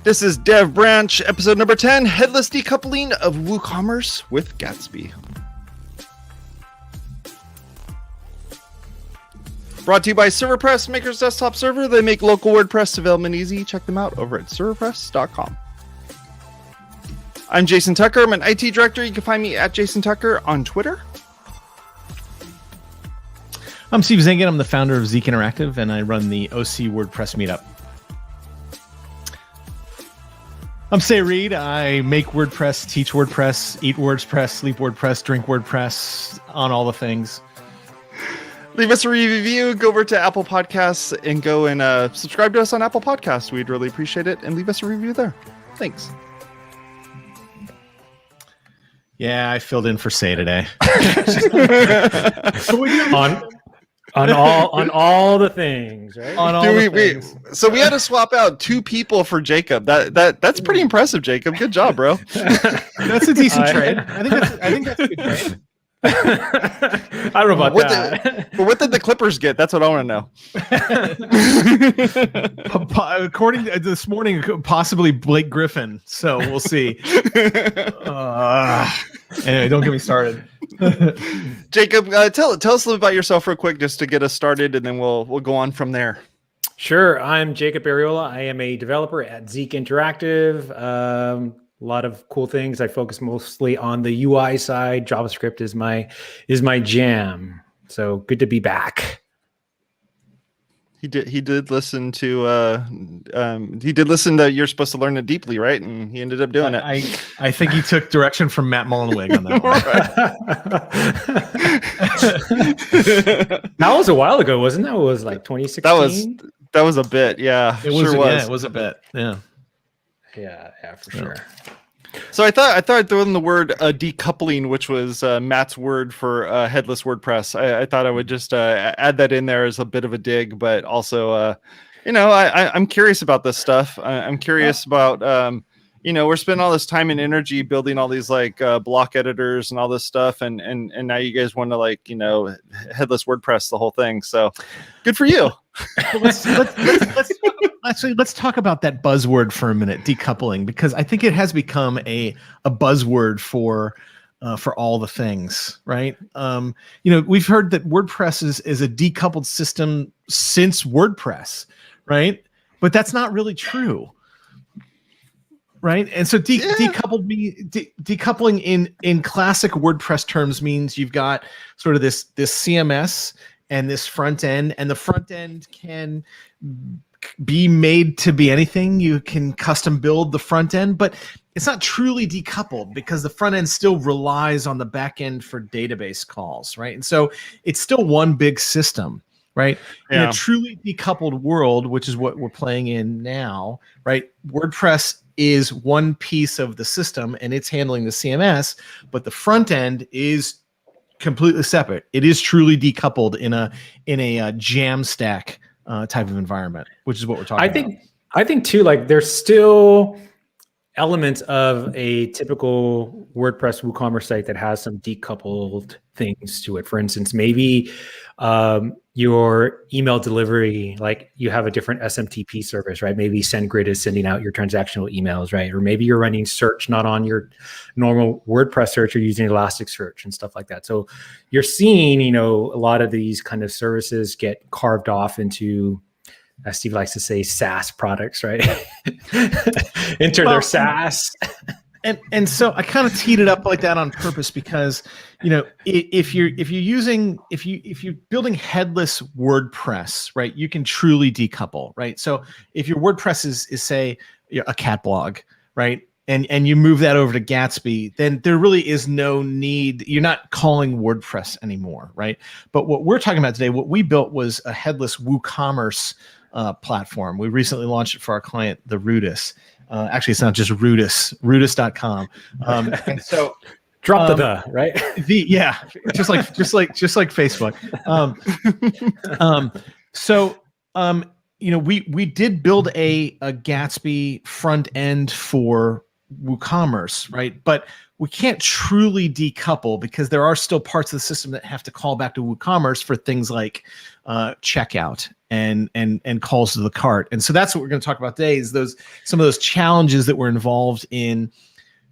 This is Dev Branch, episode number 10, Headless Decoupling of WooCommerce with Gatsby. Brought to you by ServerPress, Maker's Desktop Server. They make local WordPress development easy. Check them out over at serverpress.com. I'm Jason Tucker. I'm an IT director. You can find me at Jason Tucker on Twitter. I'm Steve Zangen. I'm the founder of Zeek Interactive, and I run the OC WordPress meetup. I'm Say Reed. I make WordPress, teach WordPress, eat WordPress, sleep WordPress, drink WordPress, on all the things. Leave us a review. Go over to Apple Podcasts and go and subscribe to us on Apple Podcasts. We'd really appreciate it. And leave us a review there. Thanks. Yeah, I filled in for Say today. on all the things, right? On all the things. So we had to swap out 2 people for Jacob. That's pretty impressive, Jacob. Good job, bro. That's a decent trade. I think that's a good trade. I don't know about that. But what did the Clippers get? That's what I want to know. According to this morning, possibly Blake Griffin. So we'll see. Anyway, don't get me started. Jacob, tell us a little about yourself real quick, just to get us started, and then we'll go on from there. Sure. I'm Jacob Ariola. I am a developer at Zeek Interactive. A lot of cool things. I focus mostly on the UI side. JavaScript is my jam. So good to be back. He did listen to You're Supposed to Learn It Deeply, right? And he ended up doing it. I think he took direction from Matt Mullenweg on that one. That was a while ago, wasn't it? It was like 2016. That was a bit, yeah. It was. Yeah, it was a bit. Yeah. Yeah, for sure. So I thought I'd throw in the word decoupling, which was Matt's word for headless WordPress. I thought I would just add that in there as a bit of a dig, but also, I'm curious about this stuff. I'm curious about, we're spending all this time and energy building all these block editors and all this stuff, and now you guys want to headless WordPress the whole thing. So good for you. Let's talk about that buzzword for a minute, decoupling, because I think it has become a buzzword for all the things, right? We've heard that WordPress is a decoupled system since WordPress, right? But that's not really true, right? And so decoupling in classic WordPress terms means you've got sort of this CMS and this front end, and the front end can be made to be anything. You can custom build the front end, but it's not truly decoupled because the front end still relies on the back end for database calls, right? And so it's still one big system, right? Yeah. In a truly decoupled world, which is what we're playing in now, right? WordPress is one piece of the system and it's handling the CMS, but the front end is completely separate. It is truly decoupled in a Jamstack type of environment, which is what we're talking about. I think too, there's still elements of a typical WordPress WooCommerce site that has some decoupled things to it. For instance, maybe your email delivery, you have a different SMTP service, right? Maybe SendGrid is sending out your transactional emails, right? Or maybe you're running search not on your normal WordPress search, you're using Elasticsearch and stuff like that. So you're seeing, a lot of these kind of services get carved off into, as Steve likes to say, SaaS products, right? Their SaaS. And so I kind of teed it up like that on purpose because, if you're building headless WordPress, right, you can truly decouple, right? So if your WordPress is say a cat blog, right, and you move that over to Gatsby, then there really is no need. You're not calling WordPress anymore, right? But what we're talking about today, what we built was a headless WooCommerce platform. We recently launched it for our client, the Rudis. Actually, it's not just Rudis, Rudis.com. And so drop right? Just like Facebook. We did build a Gatsby front end for WooCommerce, right? But we can't truly decouple because there are still parts of the system that have to call back to WooCommerce for things like checkout and calls to the cart. And so that's what we're going to talk about today, is some of those challenges that were involved in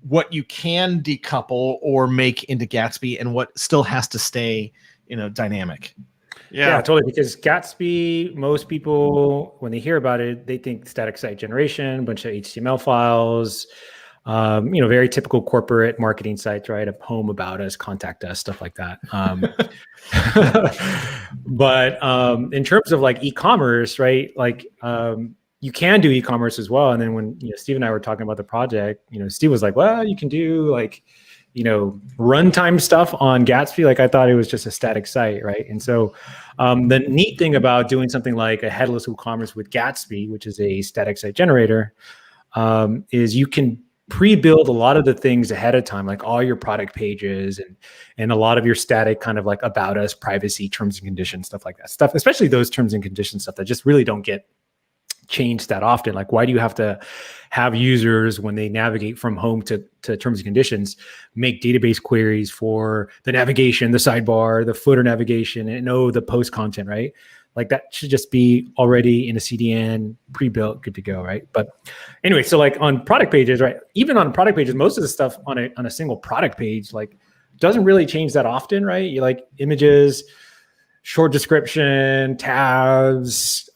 what you can decouple or make into Gatsby and what still has to stay, dynamic. Yeah, totally. Because Gatsby, most people, when they hear about it, they think static site generation, bunch of HTML files, very typical corporate marketing sites, right? A home, about us, contact us, stuff like that. But in terms of like e-commerce, right? Like you can do e-commerce as well. And then when Steve and I were talking about the project, Steve was like, well, you can do like, runtime stuff on Gatsby. Like I thought it was just a static site, right? And so the neat thing about doing something like a headless WooCommerce with Gatsby, which is a static site generator, is you can pre-build a lot of the things ahead of time, like all your product pages and a lot of your static kind of like about us, privacy, terms and conditions, stuff like that. Stuff, especially those terms and conditions stuff that just really don't get changed that often. Like, why do you have to have users, when they navigate from home to terms and conditions, make database queries for the navigation, the sidebar, the footer navigation, and the post content, right? Like that should just be already in a CDN, pre-built, good to go, right? But anyway, so like on product pages, right? Even on product pages, most of the stuff on a single product page, like doesn't really change that often, right? You like images, short description, tabs,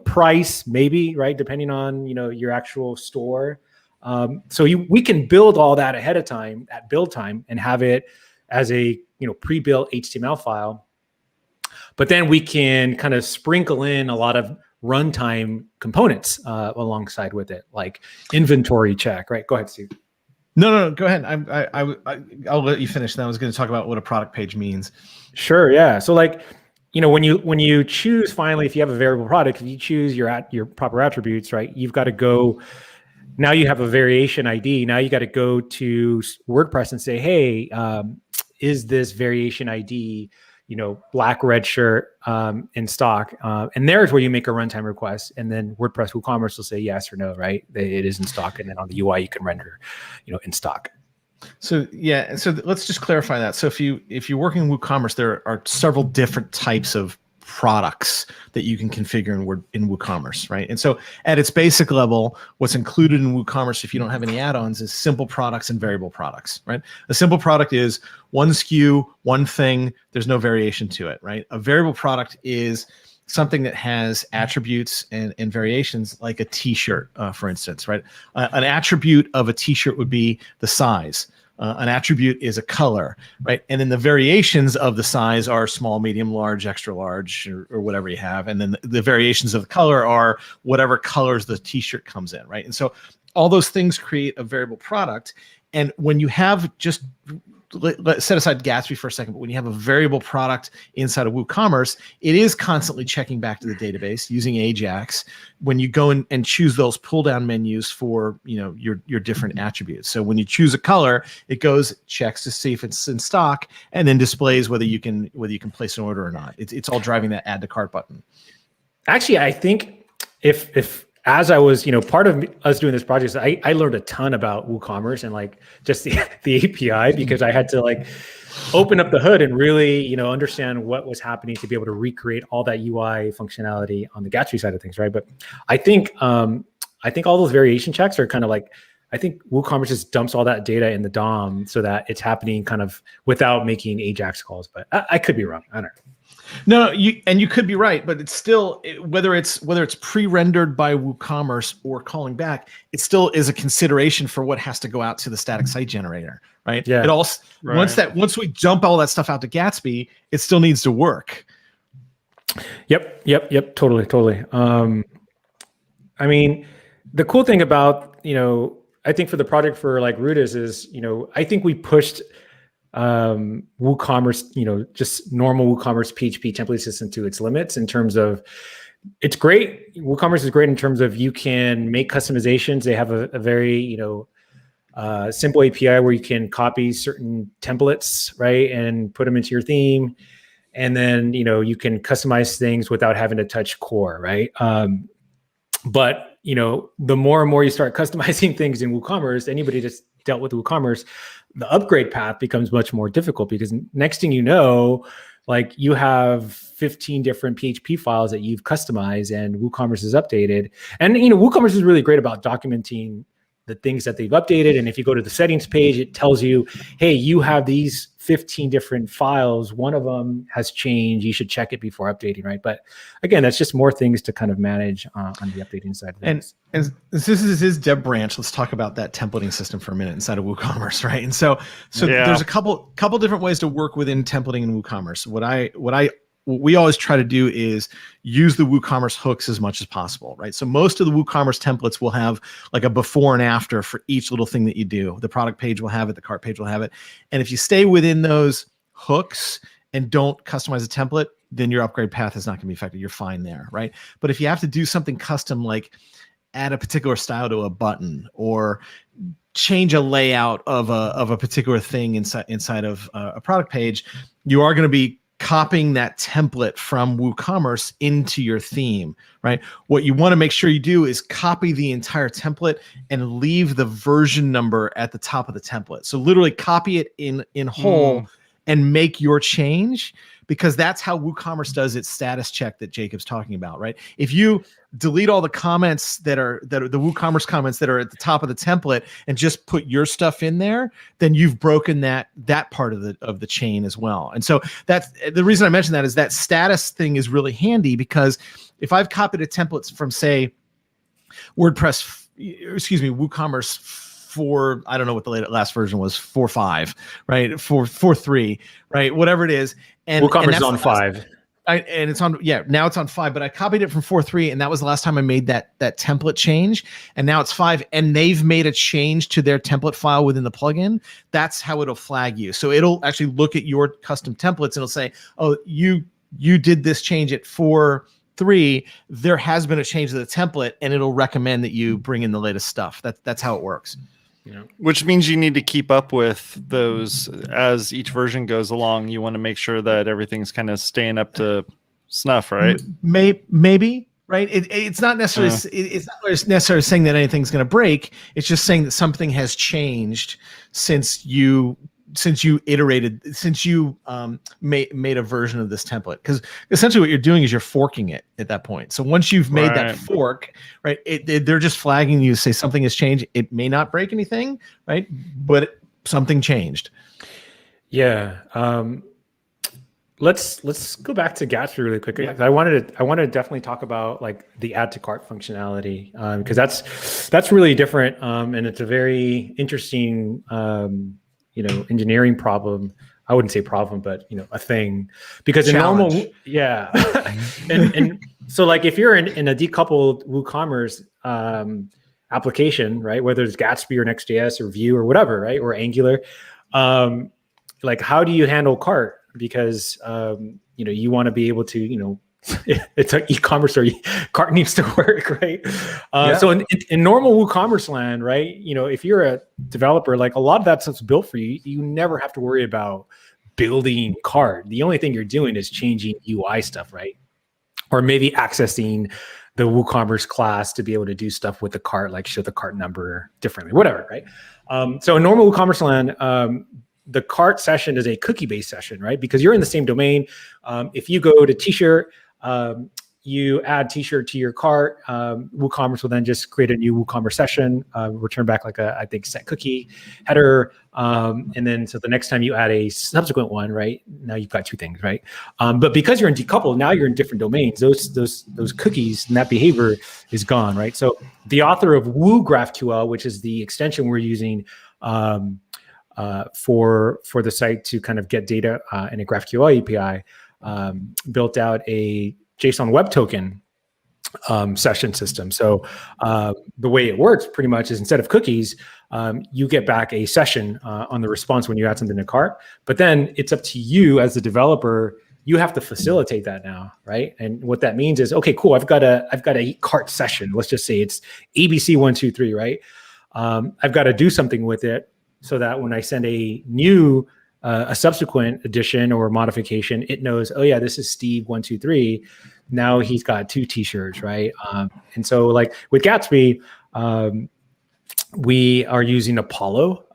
price, maybe, right? Depending on, your actual store. So we can build all that ahead of time at build time and have it as a, pre-built HTML file. But then we can kind of sprinkle in a lot of runtime components alongside with it, like inventory check, right? Go ahead, Steve. No, go ahead. I'll let you finish. Then I was going to talk about what a product page means. Sure, yeah. So like, when you choose, finally, if you have a variable product, if you choose your proper attributes, right, you've got to go. Now you have a variation ID. Now you got to go to WordPress and say, hey, is this variation ID, black, red shirt in stock? And there's where you make a runtime request. And then WordPress WooCommerce will say yes or no, right? It is in stock. And then on the UI, you can render, in stock. So yeah, so let's just clarify that. So if you're working in WooCommerce, there are several different types of products that you can configure in WooCommerce, right? And so at its basic level, what's included in WooCommerce, if you don't have any add-ons, is simple products and variable products, right? A simple product is one SKU, one thing. There's no variation to it, right? A variable product is something that has attributes and variations, like a t-shirt, for instance, right? An attribute of a t-shirt would be the size. An attribute is a color, right? And then the variations of the size are small, medium, large, extra large, or whatever you have. And then the variations of the color are whatever colors the t-shirt comes in, right? And so all those things create a variable product. And when you have just let's set aside Gatsby for a second, but when you have a variable product inside of WooCommerce, it is constantly checking back to the database using Ajax when you go in and choose those pull down menus for your different attributes. So when you choose a color, it goes, checks to see if it's in stock, and then displays whether you can place an order or not. It's all driving that add to cart button. Actually, I think if as I was, part of us doing this project, I learned a ton about WooCommerce and like just the API, because I had to like open up the hood and really, understand what was happening to be able to recreate all that UI functionality on the Gatsby side of things, right? But I think all those variation checks are kind of like, I think WooCommerce just dumps all that data in the DOM so that it's happening kind of without making Ajax calls. But I could be wrong. I don't know. No, you could be right, but it's still, whether it's pre-rendered by WooCommerce or calling back, it still is a consideration for what has to go out to the static site generator, right? Yeah. It also once we dump all that stuff out to Gatsby, it still needs to work. Yep. Totally. I mean, the cool thing about I think for the project for like Rudis is I think we pushed WooCommerce, just normal WooCommerce PHP template system to its limits in terms of, it's great. WooCommerce is great in terms of you can make customizations. They have a very, simple API where you can copy certain templates, right? And put them into your theme. And then, you can customize things without having to touch core, right? But, the more and more you start customizing things in WooCommerce, anybody just dealt with WooCommerce, the upgrade path becomes much more difficult, because next thing you know, like you have 15 different PHP files that you've customized and WooCommerce is updated. And WooCommerce is really great about documenting the things that they've updated. And if you go to the settings page, it tells you, hey, you have these 15 different files. One of them has changed. You should check it before updating, right? But again, that's just more things to kind of manage on the updating side of things. And this is his dev branch. Let's talk about that templating system for a minute inside of WooCommerce, right? And so there's a couple different ways to work within templating in WooCommerce. What we always try to do is use the WooCommerce hooks as much as possible, right? So most of the WooCommerce templates will have like a before and after for each little thing that you do. The product page will have it, the cart page will have it. And if you stay within those hooks and don't customize a template, then your upgrade path is not gonna be affected. You're fine there, right? But if you have to do something custom, like add a particular style to a button or change a layout of a particular thing inside of a product page, you are gonna be copying that template from WooCommerce into your theme, right? What you want to make sure you do is copy the entire template and leave the version number at the top of the template. So literally copy it in whole and make your change, because that's how WooCommerce does its status check that Jacob's talking about, right? If you delete all the comments that are the WooCommerce comments that are at the top of the template and just put your stuff in there, then you've broken that part of the chain as well. And so that's the reason I mentioned that, is that status thing is really handy, because if I've copied a template from, say, WooCommerce for, I don't know what the last version was, 4.5, right? 4.3, right? Whatever it is. And WooCommerce is on 5. And it's on, now it's on 5, but I copied it from 4.3, and that was the last time I made that template change. And now it's 5, and they've made a change to their template file within the plugin. That's how it'll flag you. So it'll actually look at your custom templates and it'll say, oh, you did this change at 4.3. There has been a change to the template, and it'll recommend that you bring in the latest stuff. That's how it works. Which means you need to keep up with those as each version goes along. You want to make sure that everything's kind of staying up to snuff, right? Maybe, right? It's not necessarily it's not necessarily saying that anything's going to break. It's just saying that something has changed since you iterated, since you made a version of this template. Because essentially what you're doing is you're forking it at that point. So once you've made that fork, right, they're just flagging you to say something has changed. It may not break anything, right, but something changed. Yeah. Let's go back to Gatsby really quickly. Yeah. I wanted to definitely talk about like the add to cart functionality, because that's really different, and it's a very interesting engineering problem. I wouldn't say problem, but a thing, because challenge. In normal, and so like if you're in a decoupled WooCommerce application, right, whether it's Gatsby or Next.js or Vue or whatever, right, or Angular, like how do you handle cart? Because you want to be able to it's an e-commerce, or cart needs to work, right? So in normal WooCommerce land, right, if you're a developer, like a lot of that stuff's built for you. You never have to worry about building cart. The only thing you're doing is changing UI stuff, right? Or maybe accessing the WooCommerce class to be able to do stuff with the cart, like show the cart number differently, whatever, right? So in normal WooCommerce land, the cart session is a cookie-based session, right? Because you're in the same domain. If you go to t-shirt, you add t-shirt to your cart, WooCommerce will then just create a new WooCommerce session, return back like I think set cookie header. And then so the next time you add a subsequent one, right, now you've got two things, right? But because you're in decoupled, now you're in different domains. Those cookies and that behavior is gone, right? So the author of Woo GraphQL, which is the extension we're using for the site to kind of get data in a GraphQL API, built out a JSON web token session system. So the way it works pretty much is instead of cookies, you get back a session on the response when you add something to cart. But then it's up to you as the developer. You have to facilitate that now, right? And what that means is, okay, cool. I've got a cart session. Let's just say it's ABC123, right? I've got to do something with it so that when I send a new a subsequent addition or modification, it knows, oh yeah, this is Steve123. Now he's got two t-shirts, right? And so like with Gatsby, we are using Apollo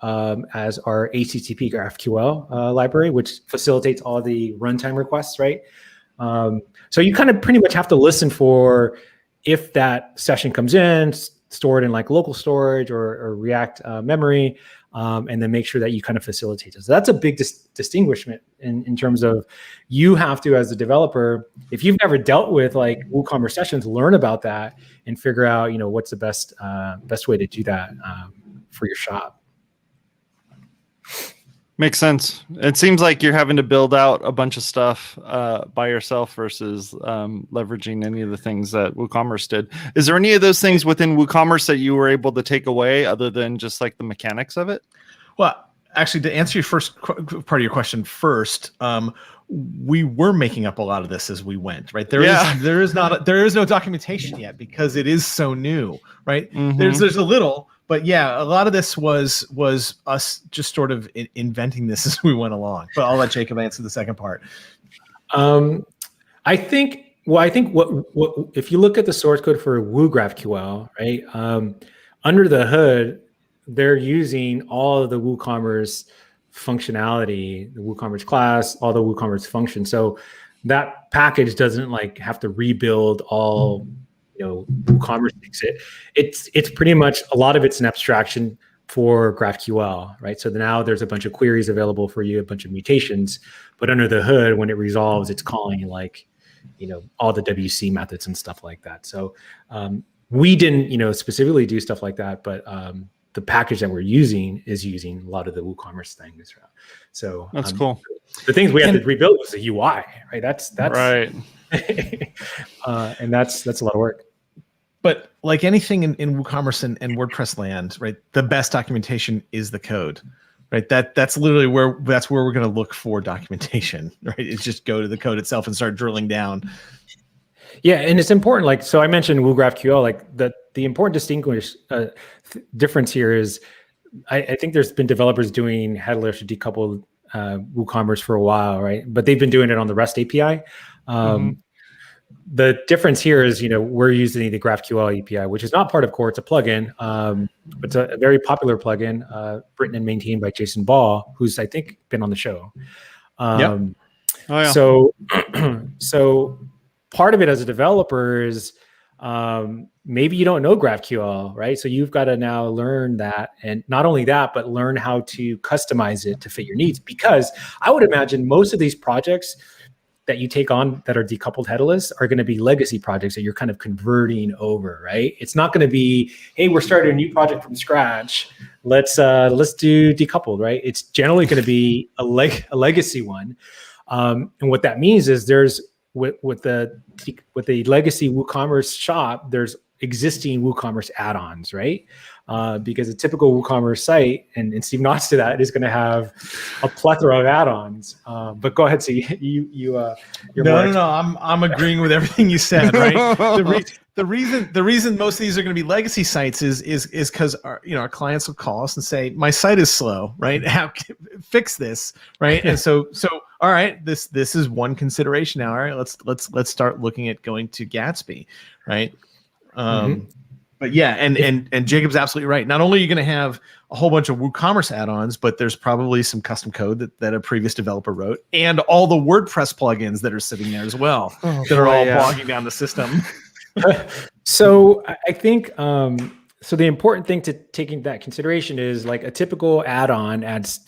as our HTTP GraphQL library, which facilitates all the runtime requests, right? So you kind of pretty much have to listen for if that session comes in, stored in like local storage or React memory, and then make sure that you kind of facilitate it. So that's a big distinguishment in terms of you have to, as a developer, if you've never dealt with like WooCommerce sessions, learn about that and figure out, what's the best way to do that for your shop. Makes sense. It seems like you're having to build out a bunch of stuff by yourself versus leveraging any of the things that WooCommerce did. Is there any of those things within WooCommerce that you were able to take away other than just like the mechanics of it? Well, actually, to answer your first part of your question first, we were making up a lot of this as we went, right? There is no documentation yet because it is so new, right? Mm-hmm. There's a little. But yeah, a lot of this was us just sort of inventing this as we went along. But I'll let Jacob answer the second part. I think what if you look at the source code for Woo GraphQL, right? Under the hood, they're using all of the WooCommerce functionality, the WooCommerce class, all the WooCommerce functions. So that package doesn't like have to rebuild all. WooCommerce makes it. It's pretty much a lot of it's an abstraction for GraphQL, right? So now there's a bunch of queries available for you, a bunch of mutations, but under the hood, when it resolves, it's calling like, all the WC methods and stuff like that. So we didn't, specifically do stuff like that, but the package that we're using is using a lot of the WooCommerce things. So that's cool. The things we had to rebuild was the UI, right? That's right. And that's a lot of work. But like anything in WooCommerce and WordPress land, right? The best documentation is the code, right? That's literally where we're going to look for documentation, right? It's just go to the code itself and start drilling down. Yeah, and it's important. Like, so I mentioned Woo GraphQL. Like the important difference here is, I think there's been developers doing headless or decoupled WooCommerce for a while, right? But they've been doing it on the REST API. The difference here is, we're using the GraphQL API, which is not part of core. It's a plugin. It's a very popular plugin written and maintained by Jason Ball, who's, I think, been on the show. Yep. Oh, yeah. So part of it as a developer is maybe you don't know GraphQL, right? So you've got to now learn that. And not only that, but learn how to customize it to fit your needs. Because I would imagine most of these projects that you take on that are decoupled headless are going to be legacy projects that you're kind of converting over, right? It's not going to be, hey, we're starting a new project from scratch. Let's do decoupled, right? It's generally going to be a legacy one. And what that means is there's with the legacy WooCommerce shop, there's existing WooCommerce add-ons, right? Because a typical WooCommerce site, and Steve nods to that, is going to have a plethora of add-ons. But go ahead, so you're no. I'm agreeing with everything you said. Right. The reason most of these are going to be legacy sites is because our clients will call us and say, my site is slow, right? Fix this, right? And so all right, this is one consideration now. All right, let's start looking at going to Gatsby, right? But yeah, and Jacob's absolutely right. Not only are you going to have a whole bunch of WooCommerce add-ons, but there's probably some custom code that a previous developer wrote, and all the WordPress plugins that are sitting there as well, that are all bogging down the system. So I think so the important thing to take into that consideration is like a typical add-on has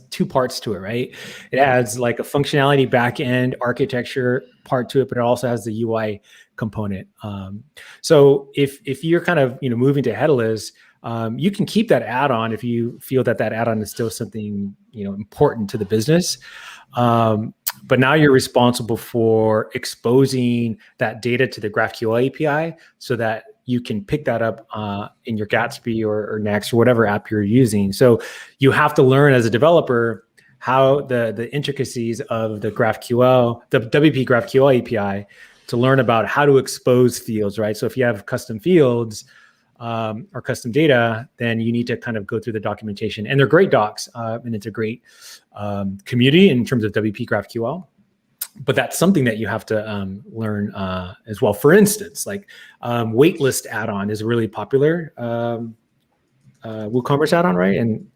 two parts to it, right? It adds like a functionality backend architecture part to it, but it also has the UI component. So if you're kind of moving to headless, you can keep that add-on if you feel that add-on is still something important to the business. But now you're responsible for exposing that data to the GraphQL API so that you can pick that up in your Gatsby or Next or whatever app you're using. So you have to learn as a developer how the intricacies of the GraphQL, the WP GraphQL API, to learn about how to expose fields, right? So if you have custom fields or custom data, then you need to kind of go through the documentation. And they're great docs, and it's a great community in terms of WP GraphQL. But that's something that you have to learn as well. For instance, like waitlist add-on is really popular WooCommerce add-on, right? And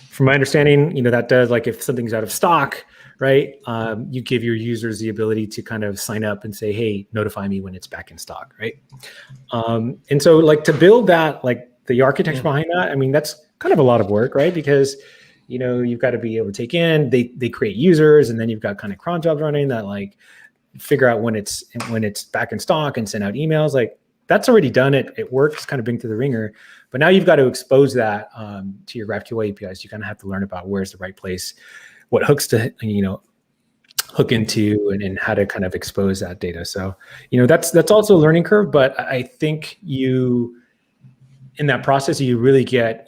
from my understanding, that does, like, if something's out of stock, right, you give your users the ability to kind of sign up and say, hey, notify me when it's back in stock, right? And so, like, to build that, like, the architecture behind that, I mean, that's kind of a lot of work, right? Because you've got to be able to take in, they create users, and then you've got kind of cron jobs running that, like, figure out when it's back in stock and send out emails. Like, that's already done. It works, kind of bring to the ringer. But now you've got to expose that to your GraphQL APIs. You kind of have to learn about where's the right place, what hooks to hook into, and how to kind of expose that data. So that's also a learning curve. But I think in that process, you really get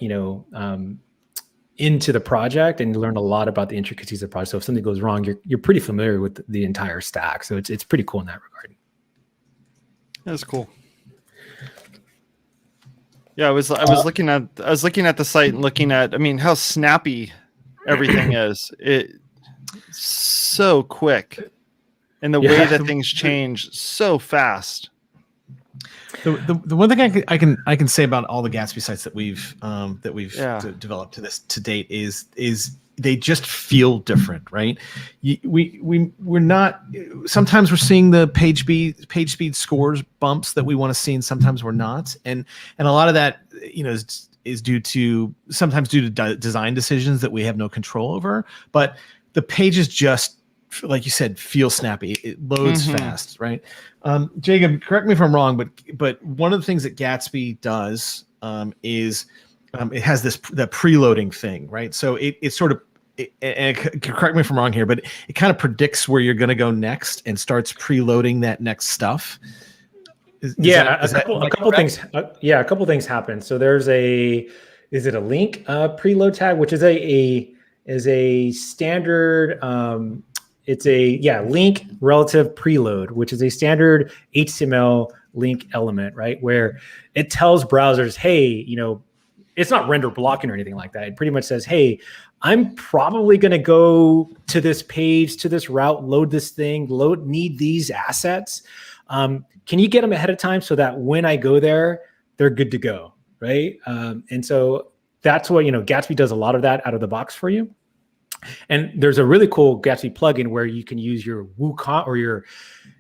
into the project and learn a lot about the intricacies of the project. So if something goes wrong, you're pretty familiar with the entire stack. So it's pretty cool in that regard. That's cool. Yeah, I was looking at the site and looking at, I mean, how snappy everything is. It's so quick, and the way that things change so fast. The one thing I can say about all the Gatsby sites that we've developed to date is they just feel different, right? We're not, sometimes we're seeing the page speed scores bumps that we want to see, and sometimes we're not, and a lot of that is due to design decisions that we have no control over. But the pages just, like you said, feel snappy. It loads fast, right? Jacob, correct me if I'm wrong, but one of the things that Gatsby does is it has that preloading thing, right? So it sort of, and correct me if I'm wrong here, but it kind of predicts where you're going to go next and starts preloading that next stuff. A couple things. A couple things happen. So there's is it a link preload tag, which is a standard. It's a link relative preload, which is a standard HTML link element, right? Where it tells browsers, hey, it's not render blocking or anything like that. It pretty much says, hey, I'm probably going to go to this page, to this route, load this thing, need these assets. Can you get them ahead of time so that when I go there, they're good to go, right? And so that's what, Gatsby does a lot of that out of the box for you. And there's a really cool Gatsby plugin where you can use your WooCommerce or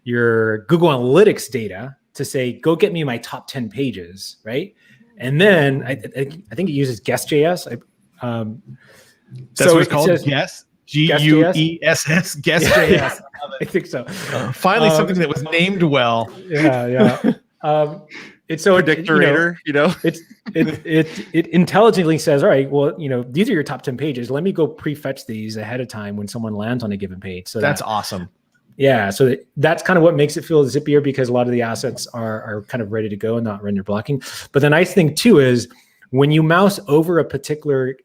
your Google Analytics data to say, go get me my top 10 pages, right? And then I think it uses Guess.js. That's what it's called? Guess? Guess.js? Guess.js. I think so. Finally, something that was named well. Yeah. It's so predictorator, it intelligently says, all right, well, these are your top 10 pages. Let me go prefetch these ahead of time when someone lands on a given page. So that's awesome. Yeah. So that's kind of what makes it feel zippier, because a lot of the assets are kind of ready to go and not render blocking. But the nice thing too is when you mouse over a particular,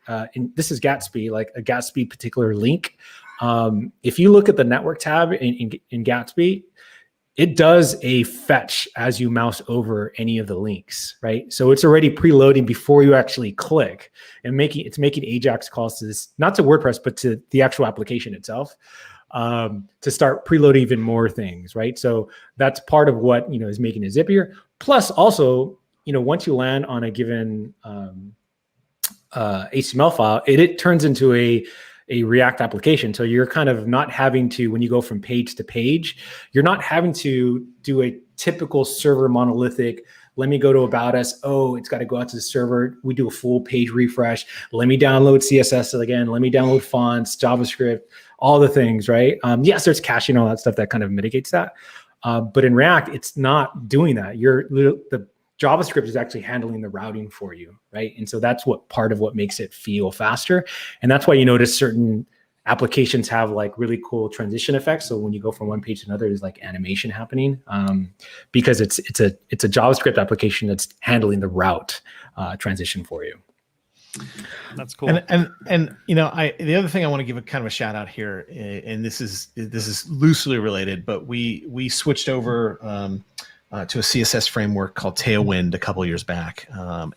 this is Gatsby, like a Gatsby particular link. If you look at the network tab in Gatsby, it does a fetch as you mouse over any of the links, right? So it's already preloading before you actually click, and it's making AJAX calls to this, not to WordPress, but to the actual application itself, to start preloading even more things, right? So that's part of what is making it zippier. Plus, also, once you land on a given HTML file, it turns into a React application. So you're kind of not having to, when you go from page to page, you're not having to do a typical server monolithic, let me go to About Us. Oh, it's got to go out to the server. We do a full page refresh. Let me download CSS again. Let me download fonts, JavaScript, all the things, right? Yes, there's caching, all that stuff that kind of mitigates that. But in React, it's not doing that. The JavaScript is actually handling the routing for you, right? And so that's part of what makes it feel faster. And that's why you notice certain applications have like really cool transition effects. So when you go from one page to another, there's like animation happening, because it's a JavaScript application that's handling the route transition for you. That's cool. And the other thing I want to give a kind of a shout out here, and this is loosely related, but we switched over to a CSS framework called Tailwind a couple years back,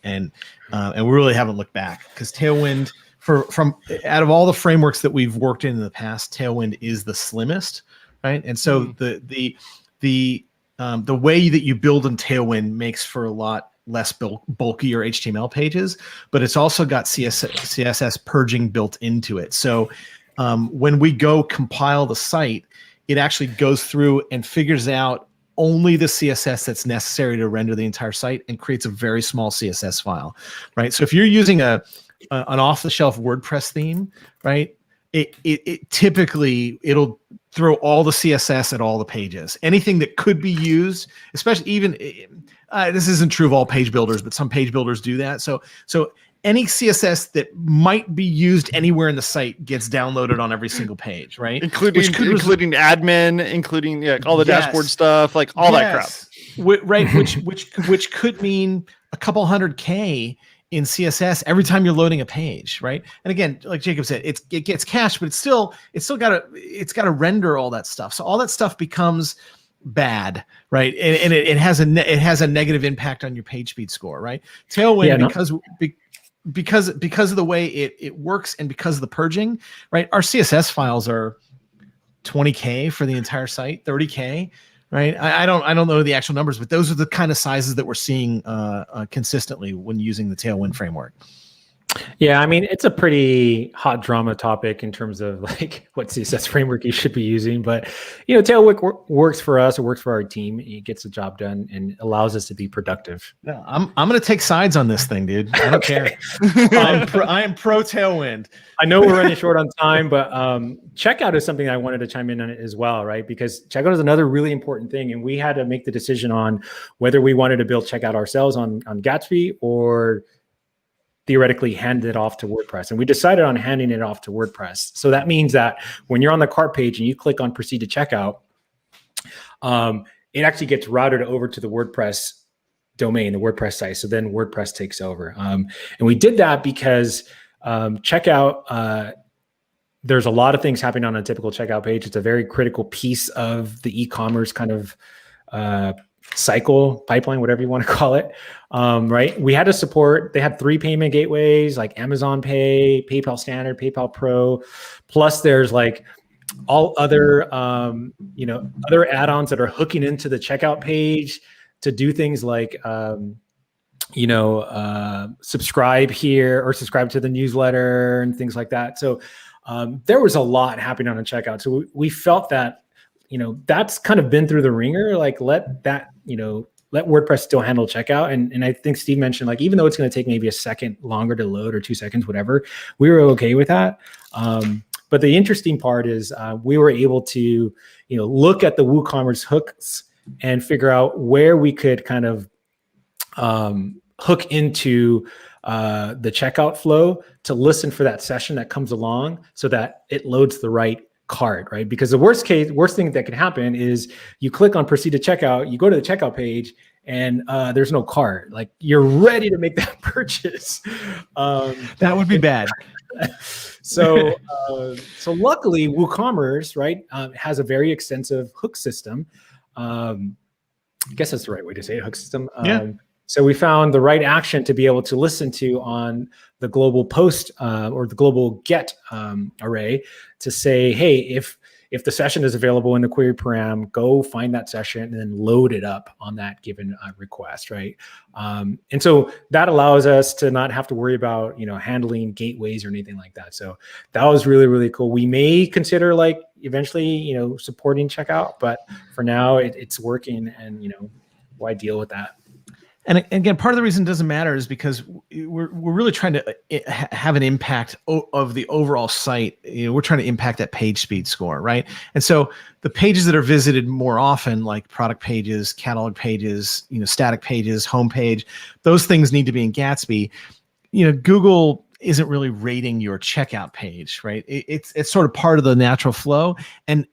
and we really haven't looked back, because Tailwind, from out of all the frameworks that we've worked in the past, Tailwind is the slimmest, right? And so the way that you build in Tailwind makes for a lot less bulky or HTML pages, but it's also got CSS purging built into it. So when we go compile the site, it actually goes through and figures out only the CSS that's necessary to render the entire site and creates a very small CSS file, right? So if you're using an off-the-shelf WordPress theme, right, it typically it'll throw all the CSS at all the pages. Anything that could be used, especially even this isn't true of all page builders, but some page builders do that. So any CSS that might be used anywhere in the site gets downloaded on every single page, right? Including admin, including all the dashboard stuff, like all that crap. Right, which could mean a couple $100K in CSS every time you're loading a page, right? And again, like Jacob said, it gets cached, but it's still gotta render all that stuff. So all that stuff becomes bad, right? And it has a negative impact on your page speed score, right? Tailwind, because of the way it works and because of the purging, right? Our CSS files are 20K for the entire site, 30K, right? I don't know the actual numbers, but those are the kind of sizes that we're seeing consistently when using the Tailwind framework. Yeah, I mean, it's a pretty hot drama topic in terms of like what CSS framework you should be using. But, Tailwind works for us. It works for our team. It gets the job done and allows us to be productive. Yeah, I'm going to take sides on this thing, dude. I don't care. I am pro Tailwind. I know we're running short on time, but checkout is something I wanted to chime in on it as well, right? Because checkout is another really important thing. And we had to make the decision on whether we wanted to build checkout ourselves on Gatsby or theoretically hand it off to WordPress. And we decided on handing it off to WordPress. So that means that when you're on the cart page and you click on proceed to checkout, it actually gets routed over to the WordPress domain, the WordPress site. So then WordPress takes over. And we did that because checkout, there's a lot of things happening on a typical checkout page. It's a very critical piece of the e-commerce kind of cycle, pipeline, whatever you want to call it, right? We had to support, they had 3 payment gateways like Amazon Pay, PayPal Standard, PayPal Pro, plus there's like all other, other add-ons that are hooking into the checkout page to do things like, subscribe here or subscribe to the newsletter and things like that. So there was a lot happening on a checkout. So we felt that, that's kind of been through the ringer. Like let WordPress still handle checkout. And I think Steve mentioned, like, even though it's going to take maybe a second longer to load or 2 seconds, whatever, we were okay with that. But the interesting part is we were able to, look at the WooCommerce hooks and figure out where we could kind of hook into the checkout flow to listen for that session that comes along so that it loads the right cart, right? Because the worst thing that could happen is you click on proceed to checkout, you go to the checkout page, and there's no cart. Like you're ready to make that purchase. That would be bad. So luckily WooCommerce, right, has a very extensive hook system. I guess that's the right way to say it, hook system. So we found the right action to be able to listen to on the global post or the global get array to say, hey, if the session is available in the query param, go find that session and then load it up on that given request, right? And so that allows us to not have to worry about, handling gateways or anything like that. So that was really, really cool. We may consider like eventually, supporting checkout, but for now it's working and, why deal with that? And again, part of the reason it doesn't matter is because we're really trying to have an impact of the overall site. We're trying to impact that page speed score, right? And so the pages that are visited more often, like product pages, catalog pages, static pages, homepage, those things need to be in Gatsby. Google isn't really rating your checkout page, right? It's sort of part of the natural flow, and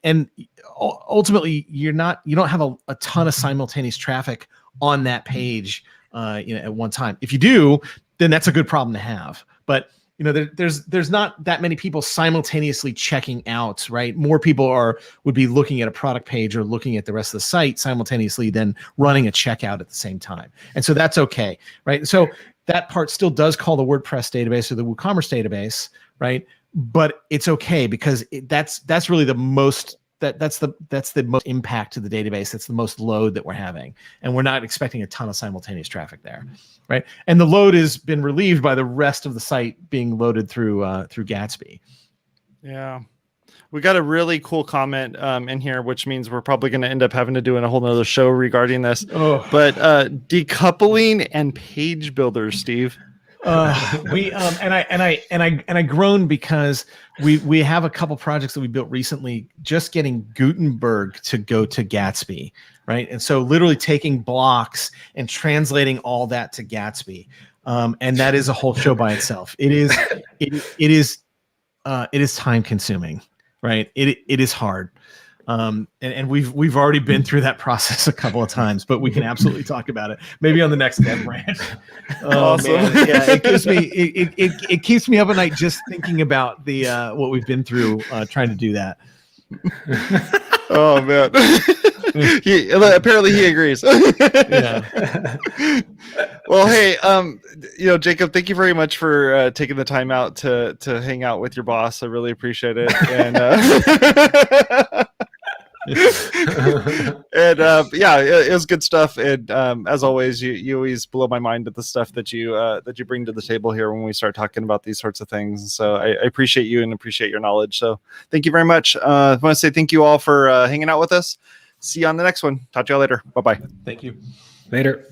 ultimately you don't have a ton of simultaneous traffic on that page at one time. If you do, then that's a good problem to have. But there's not that many people simultaneously checking out, right? More people would be looking at a product page or looking at the rest of the site simultaneously than running a checkout at the same time. And so that's okay, right? So that part still does call the WordPress database or the WooCommerce database, right? But it's okay because that's really the most that's the most impact to the database. That's the most load that we're having, and we're not expecting a ton of simultaneous traffic there, right? And the load has been relieved by the rest of the site being loaded through Gatsby. Yeah. We got a really cool comment in here, which means we're probably going to end up having to do a whole nother show regarding this. Oh. But decoupling and page builders, Steve. I groan because we have a couple projects that we built recently, just getting Gutenberg to go to Gatsby, right? And so literally taking blocks and translating all that to Gatsby, and that is a whole show by itself. It is time consuming. Right. It is hard. And we've already been through that process a couple of times, but we can absolutely talk about it. Maybe on the next Dev Branch. Awesome. Man. Yeah, it keeps me up at night just thinking about the what we've been through trying to do that. Oh man. Apparently he agrees. Yeah. Well, hey, Jacob, thank you very much for taking the time out to hang out with your boss. I really appreciate it. And it was good stuff. And as always, you always blow my mind at the stuff that you bring to the table here when we start talking about these sorts of things. So I appreciate you and appreciate your knowledge. So thank you very much. I want to say thank you all for hanging out with us. See you on the next one. Talk to y'all later. Bye-bye. Thank you. Later.